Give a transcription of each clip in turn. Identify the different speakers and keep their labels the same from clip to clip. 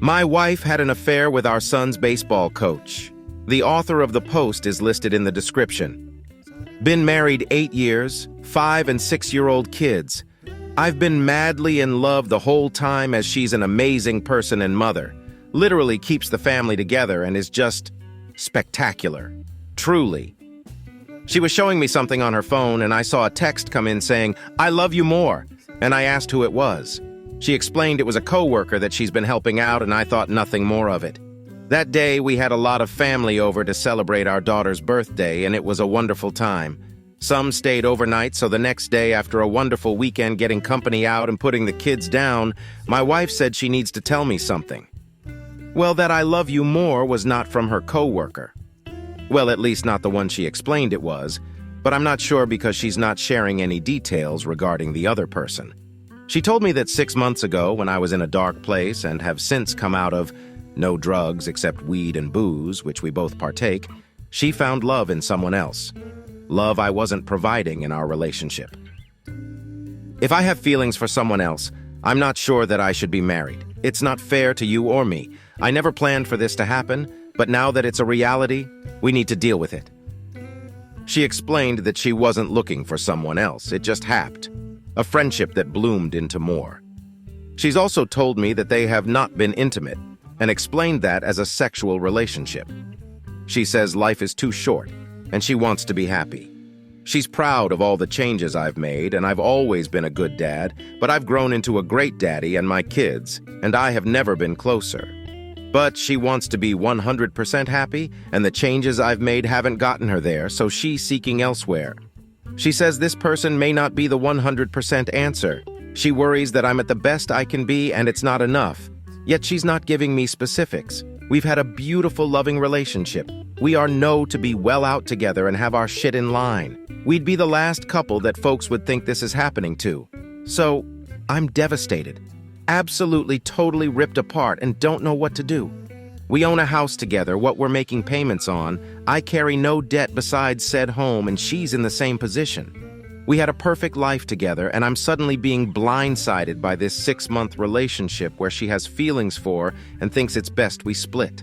Speaker 1: My wife had an affair with our son's baseball coach. The author of the post is listed in the description. Been married 8 years, 5 and 6-year-old kids. I've been madly in love the whole time as she's an amazing person and mother. Literally keeps the family together and is just spectacular. Truly. She was showing me something on her phone and I saw a text come in saying, "I love you more," and I asked who it was. She explained it was a coworker that she's been helping out and I thought nothing more of it. That day we had a lot of family over to celebrate our daughter's birthday and it was a wonderful time. Some stayed overnight, so the next day, after a wonderful weekend getting company out and putting the kids down, my wife said she needs to tell me something. Well, that "I love you more" was not from her coworker. Well, at least not the one she explained it was, but I'm not sure because she's not sharing any details regarding the other person. She told me that 6 months ago, when I was in a dark place and have since come out of no drugs except weed and booze, which we both partake, she found love in someone else. Love I wasn't providing in our relationship. If I have feelings for someone else, I'm not sure that I should be married. It's not fair to you or me. I never planned for this to happen, but now that it's a reality, we need to deal with it. She explained that she wasn't looking for someone else. It just happened. A friendship that bloomed into more. She's also told me that they have not been intimate and explained that as a sexual relationship. She says life is too short and she wants to be happy. She's proud of all the changes I've made and I've always been a good dad, but I've grown into a great daddy and my kids, and I have never been closer. But she wants to be 100% happy and the changes I've made haven't gotten her there, so she's seeking elsewhere. She says this person may not be the 100% answer. She worries that I'm at the best I can be and it's not enough. Yet she's not giving me specifics. We've had a beautiful, loving relationship. We are know to be well out together and have our shit in line. We'd be the last couple that folks would think this is happening to. So, I'm devastated. Absolutely, totally ripped apart and don't know what to do. We own a house together, what we're making payments on. I carry no debt besides said home, and she's in the same position. We had a perfect life together, and I'm suddenly being blindsided by this 6-month relationship where she has feelings for and thinks it's best we split.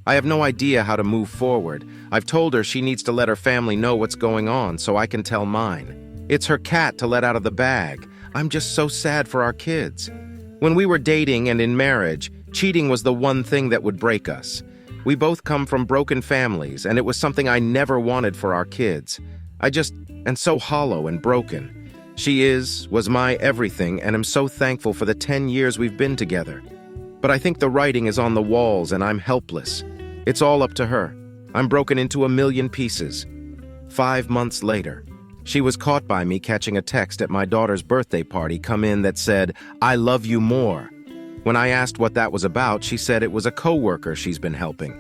Speaker 1: I have no idea how to move forward. I've told her she needs to let her family know what's going on so I can tell mine. It's her cat to let out of the bag. I'm just so sad for our kids. When we were dating and in marriage, cheating was the one thing that would break us. We both come from broken families, and it was something I never wanted for our kids. I just am so hollow and broken. She was my everything, and I'm so thankful for the 10 years we've been together. But I think the writing is on the walls, and I'm helpless. It's all up to her. I'm broken into a million pieces. 5 months later, she was caught by me catching a text at my daughter's birthday party come in that said, "I love you more." When I asked what that was about, she said it was a coworker she's been helping.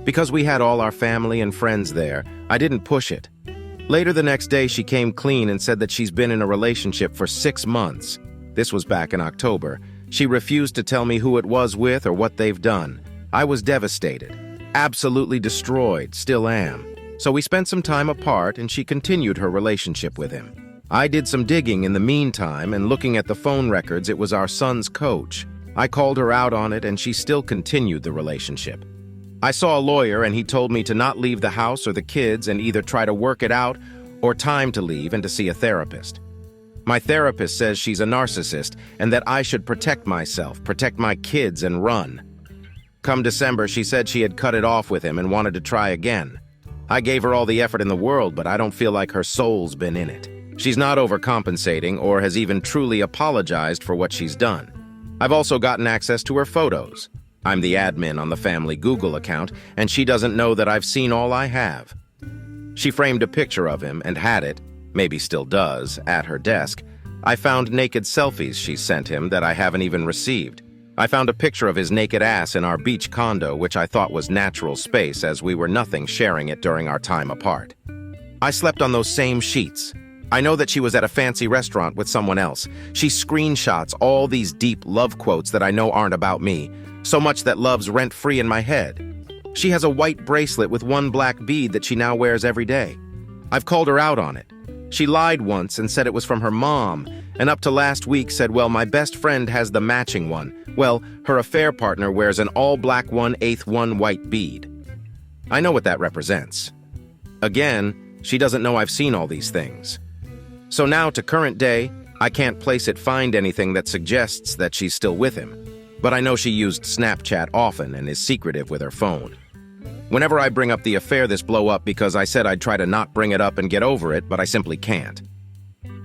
Speaker 1: Because we had all our family and friends there, I didn't push it. Later the next day, she came clean and said that she's been in a relationship for 6 months. This was back in October. She refused to tell me who it was with or what they've done. I was devastated. Absolutely destroyed, still am. So we spent some time apart and she continued her relationship with him. I did some digging in the meantime and looking at the phone records, it was our son's coach. I called her out on it and she still continued the relationship. I saw a lawyer and he told me to not leave the house or the kids and either try to work it out or time to leave and to see a therapist. My therapist says she's a narcissist and that I should protect myself, protect my kids and run. Come December, she said she had cut it off with him and wanted to try again. I gave her all the effort in the world, but I don't feel like her soul's been in it. She's not overcompensating or has even truly apologized for what she's done. I've also gotten access to her photos. I'm the admin on the family Google account, and she doesn't know that I've seen all I have. She framed a picture of him and had it, maybe still does, at her desk. I found naked selfies she sent him that I haven't even received. I found a picture of his naked ass in our beach condo, which I thought was natural space as we were nothing sharing it during our time apart. I slept on those same sheets. I know that she was at a fancy restaurant with someone else. She screenshots all these deep love quotes that I know aren't about me, so much that love's rent-free in my head. She has a white bracelet with one black bead that she now wears every day. I've called her out on it. She lied once and said it was from her mom, and up to last week said, well, my best friend has the matching one, Well, her affair partner wears an all-black 1/8 white bead. I know what that represents. Again, she doesn't know I've seen all these things. So now, to current day, I can't find anything that suggests that she's still with him. But I know she used Snapchat often and is secretive with her phone. Whenever I bring up the affair, this blow up because I said I'd try to not bring it up and get over it, but I simply can't.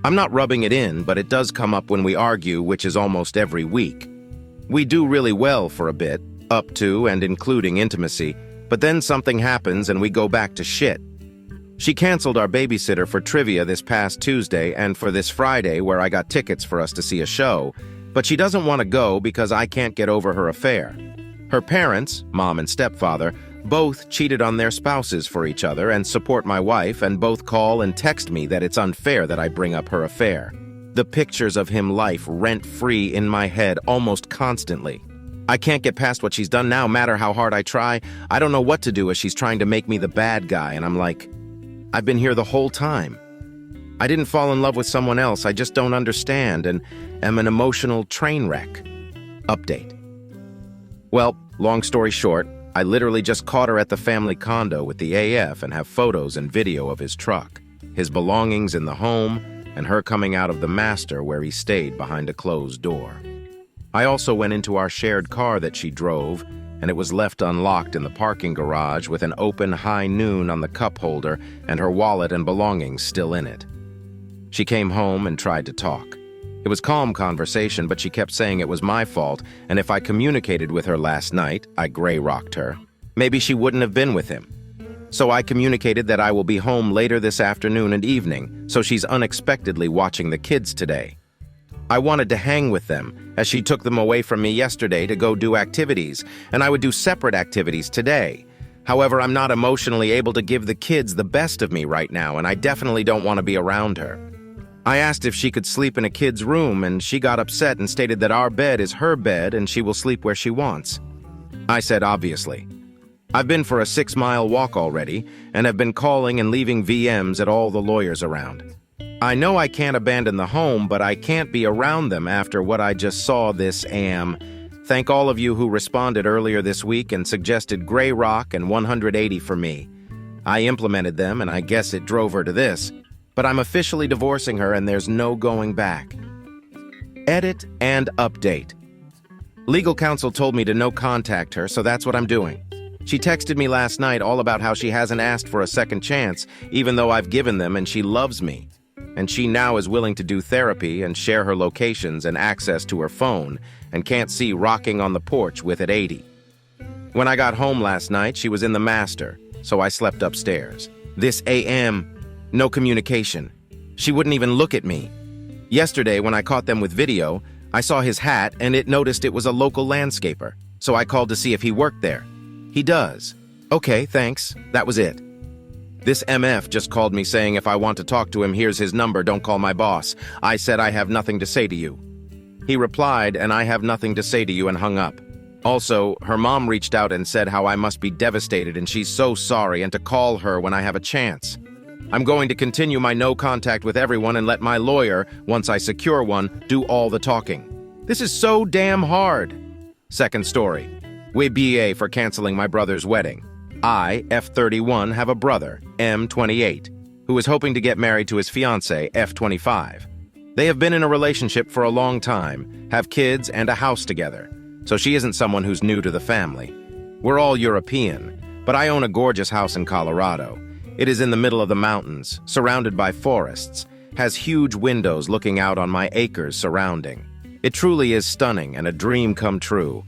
Speaker 1: I'm not rubbing it in, but it does come up when we argue, which is almost every week. We do really well for a bit, up to and including intimacy, but then something happens and we go back to shit. She canceled our babysitter for trivia this past Tuesday and for this Friday where I got tickets for us to see a show, but she doesn't want to go because I can't get over her affair. Her parents, mom and stepfather, both cheated on their spouses for each other and support my wife, and both call and text me that it's unfair that I bring up her affair. The pictures of him life rent-free in my head almost constantly. I can't get past what she's done now, matter how hard I try. I don't know what to do as she's trying to make me the bad guy, and I'm like, I've been here the whole time. I didn't fall in love with someone else, I just don't understand and am an emotional train wreck. Update. Well, long story short, I literally just caught her at the family condo with the AF and have photos and video of his truck, his belongings in the home, and her coming out of the master where he stayed behind a closed door. I also went into our shared car that she drove, and it was left unlocked in the parking garage with an open high noon on the cup holder and her wallet and belongings still in it. She came home and tried to talk. It was calm conversation, but she kept saying it was my fault, and if I communicated with her last night, I gray-rocked her, maybe she wouldn't have been with him. So I communicated that I will be home later this afternoon and evening, so she's unexpectedly watching the kids today. I wanted to hang with them, as she took them away from me yesterday to go do activities, and I would do separate activities today. However, I'm not emotionally able to give the kids the best of me right now, and I definitely don't want to be around her. I asked if she could sleep in a kid's room, and she got upset and stated that our bed is her bed and she will sleep where she wants. I said, obviously. I've been for a 6-mile walk already, and have been calling and leaving VMs at all the lawyers around. I know I can't abandon the home, but I can't be around them after what I just saw this Thank all of you who responded earlier this week and suggested Gray Rock and 180 for me. I implemented them, and I guess it drove her to this. But I'm officially divorcing her and there's no going back. Edit and update. Legal counsel told me to no contact her, so that's what I'm doing. She texted me last night all about how she hasn't asked for a second chance, even though I've given them, and she loves me. And she now is willing to do therapy and share her locations and access to her phone, and can't see rocking on the porch with at 80. When I got home last night, she was in the master, so I slept upstairs. This no communication. She wouldn't even look at me. Yesterday, when I caught them with video, I saw his hat and it noticed it was a local landscaper, so I called to see if he worked there. He does. Okay, thanks. That was it. This MF just called me saying if I want to talk to him, here's his number, don't call my boss. I said I have nothing to say to you. He replied, and I have nothing to say to you, and hung up. Also, her mom reached out and said how I must be devastated and she's so sorry and to call her when I have a chance. I'm going to continue my no contact with everyone and let my lawyer, once I secure one, do all the talking. This is so damn hard. Second story. We BA for canceling my brother's wedding. I, F31, have a brother, M28, who is hoping to get married to his fiancée, F25. They have been in a relationship for a long time, have kids and a house together, so she isn't someone who's new to the family. We're all European, but I own a gorgeous house in Colorado. It is in the middle of the mountains, surrounded by forests, has huge windows looking out on my acres surrounding. It truly is stunning and a dream come true.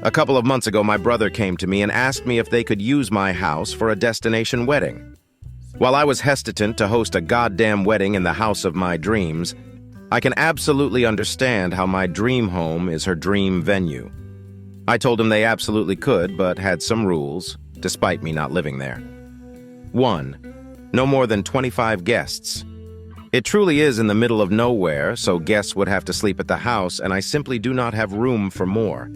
Speaker 1: A couple of months ago, my brother came to me and asked me if they could use my house for a destination wedding. While I was hesitant to host a goddamn wedding in the house of my dreams, I can absolutely understand how my dream home is her dream venue. I told him they absolutely could, but had some rules, despite me not living there. 1. No more than 25 guests. It truly is in the middle of nowhere, so guests would have to sleep at the house, and I simply do not have room for more.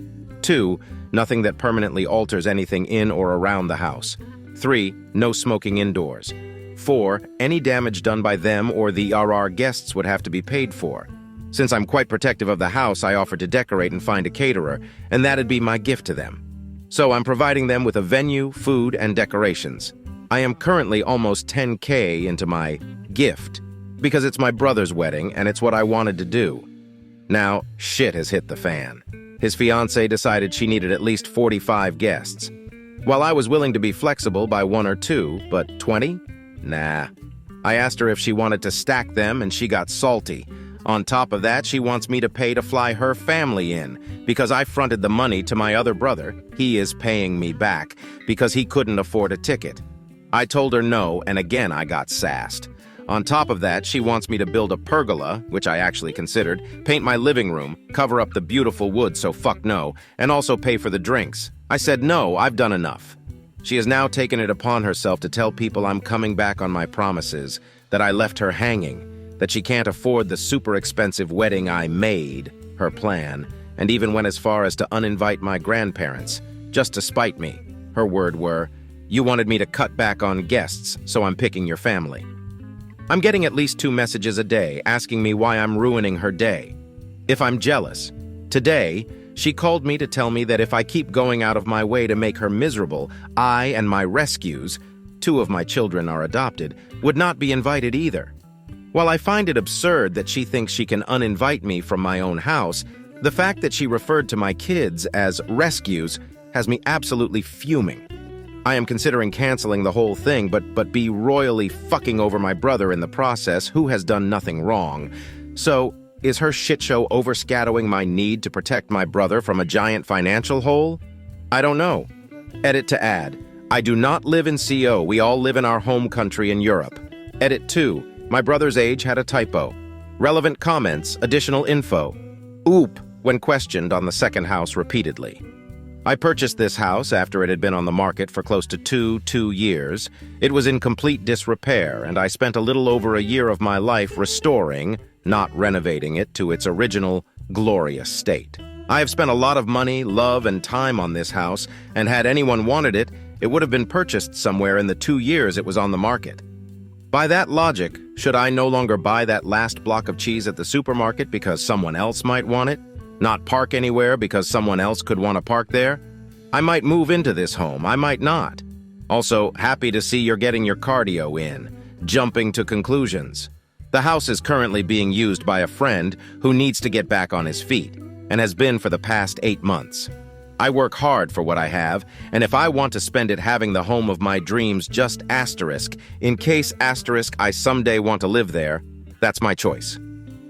Speaker 1: 2. Nothing that permanently alters anything in or around the house. 3. No smoking indoors. 4. Any damage done by them or the RR guests would have to be paid for. Since I'm quite protective of the house, I offered to decorate and find a caterer, and that'd be my gift to them. So I'm providing them with a venue, food, and decorations. I am currently almost 10K into my gift, because it's my brother's wedding and it's what I wanted to do. Now, shit has hit the fan. His fiancée decided she needed at least 45 guests. While I was willing to be flexible by 1 or 2, but 20? Nah. I asked her if she wanted to stack them and she got salty. On top of that, she wants me to pay to fly her family in, because I fronted the money to my other brother. He is paying me back, because he couldn't afford a ticket. I told her no, and again I got sassed. On top of that, she wants me to build a pergola, which I actually considered, paint my living room, cover up the beautiful wood, so fuck no, and also pay for the drinks. I said no, I've done enough. She has now taken it upon herself to tell people I'm coming back on my promises, that I left her hanging, that she can't afford the super expensive wedding I made, her plan, and even went as far as to uninvite my grandparents, just to spite me. Her word were, "You wanted me to cut back on guests, so I'm picking your family." I'm getting at least 2 messages a day asking me why I'm ruining her day. If I'm jealous. Today, she called me to tell me that if I keep going out of my way to make her miserable, I and my rescues, 2 of my children are adopted, would not be invited either. While I find it absurd that she thinks she can uninvite me from my own house, the fact that she referred to my kids as rescues has me absolutely fuming. I am considering canceling the whole thing, but be royally fucking over my brother in the process, who has done nothing wrong. So, is her shitshow overshadowing my need to protect my brother from a giant financial hole? I don't know. Edit to add. I do not live in CO. We all live in our home country in Europe. Edit 2. My brother's age had a typo. Relevant comments, additional info. Oop, when questioned on the second house repeatedly. I purchased this house after it had been on the market for close to 2 years. It was in complete disrepair, and I spent a little over a year of my life restoring, not renovating it to its original, glorious state. I have spent a lot of money, love, and time on this house, and had anyone wanted it, it would have been purchased somewhere in the 2 years it was on the market. By that logic, should I no longer buy that last block of cheese at the supermarket because someone else might want it? Not park anywhere because someone else could want to park there? I might move into this home, I might not. Also, happy to see you're getting your cardio in. Jumping to conclusions. The house is currently being used by a friend who needs to get back on his feet, and has been for the past 8 months. I work hard for what I have, and if I want to spend it having the home of my dreams, just asterisk, in case asterisk I someday want to live there, that's my choice.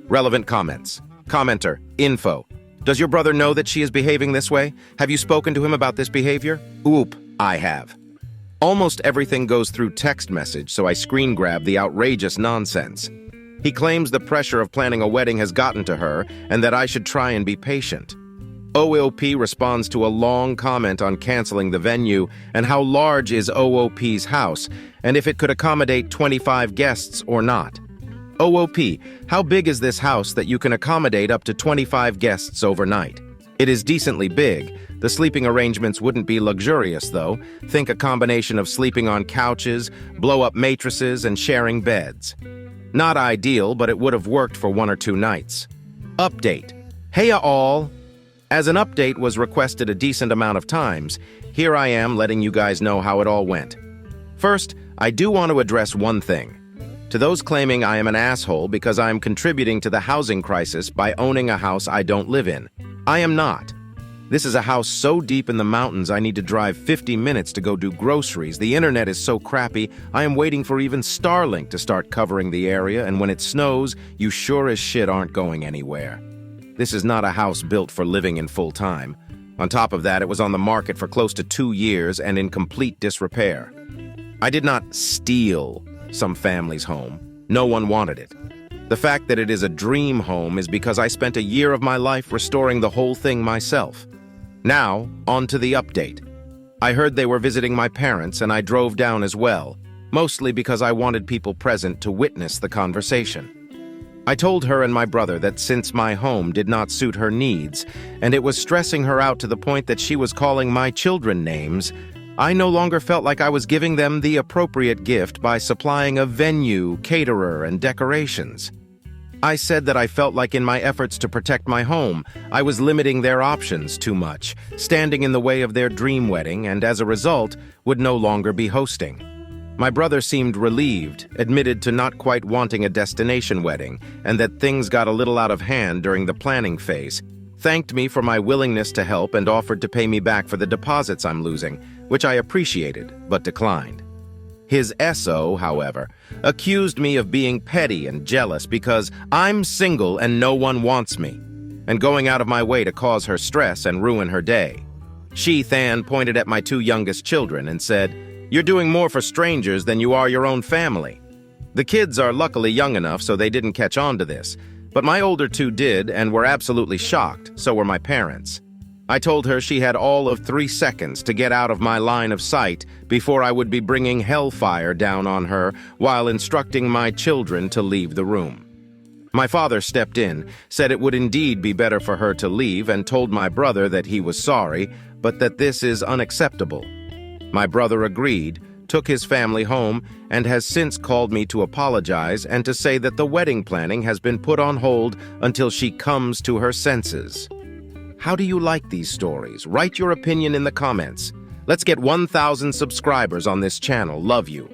Speaker 1: Relevant comments. Commenter, info. Does your brother know that she is behaving this way? Have you spoken to him about this behavior? Oop, I have. Almost everything goes through text message, so I screen grab the outrageous nonsense. He claims the pressure of planning a wedding has gotten to her, and that I should try and be patient. OOP responds to a long comment on canceling the venue and how large is OOP's house, and if it could accommodate 25 guests or not. OOP, how big is this house that you can accommodate up to 25 guests overnight? It is decently big. The sleeping arrangements wouldn't be luxurious, though. Think a combination of sleeping on couches, blow-up mattresses, and sharing beds. Not ideal, but it would have worked for 1 or 2 nights. Update. Heya all! As an update was requested a decent amount of times, here I am letting you guys know how it all went. First, I do want to address one thing. To those claiming I am an asshole because I am contributing to the housing crisis by owning a house I don't live in. I am not. This is a house so deep in the mountains I need to drive 50 minutes to go do groceries. The internet is so crappy, I am waiting for even Starlink to start covering the area, and when it snows, you sure as shit aren't going anywhere. This is not a house built for living in full time. On top of that, it was on the market for close to 2 years and in complete disrepair. I did not steal some family's home. No one wanted it. The fact that it is a dream home is because I spent a year of my life restoring the whole thing myself. Now, on to the update. I heard they were visiting my parents and I drove down as well, mostly because I wanted people present to witness the conversation. I told her and my brother that since my home did not suit her needs, and it was stressing her out to the point that she was calling my children names, I no longer felt like I was giving them the appropriate gift by supplying a venue, caterer, and decorations. I said that I felt like in my efforts to protect my home, I was limiting their options too much, standing in the way of their dream wedding, and as a result, would no longer be hosting. My brother seemed relieved, admitted to not quite wanting a destination wedding, and that things got a little out of hand during the planning phase, thanked me for my willingness to help and offered to pay me back for the deposits I'm losing, which I appreciated, but declined. His SO, however, accused me of being petty and jealous because I'm single and no one wants me, and going out of my way to cause her stress and ruin her day. She, Than, pointed at my two youngest children and said, "You're doing more for strangers than you are your own family." The kids are luckily young enough so they didn't catch on to this, but my older two did and were absolutely shocked, so were my parents. I told her she had all of 3 seconds to get out of my line of sight before I would be bringing hellfire down on her while instructing my children to leave the room. My father stepped in, said it would indeed be better for her to leave, and told my brother that he was sorry, but that this is unacceptable. My brother agreed, took his family home, and has since called me to apologize and to say that the wedding planning has been put on hold until she comes to her senses. How do you like these stories? Write your opinion in the comments. Let's get 1,000 subscribers on this channel. Love you.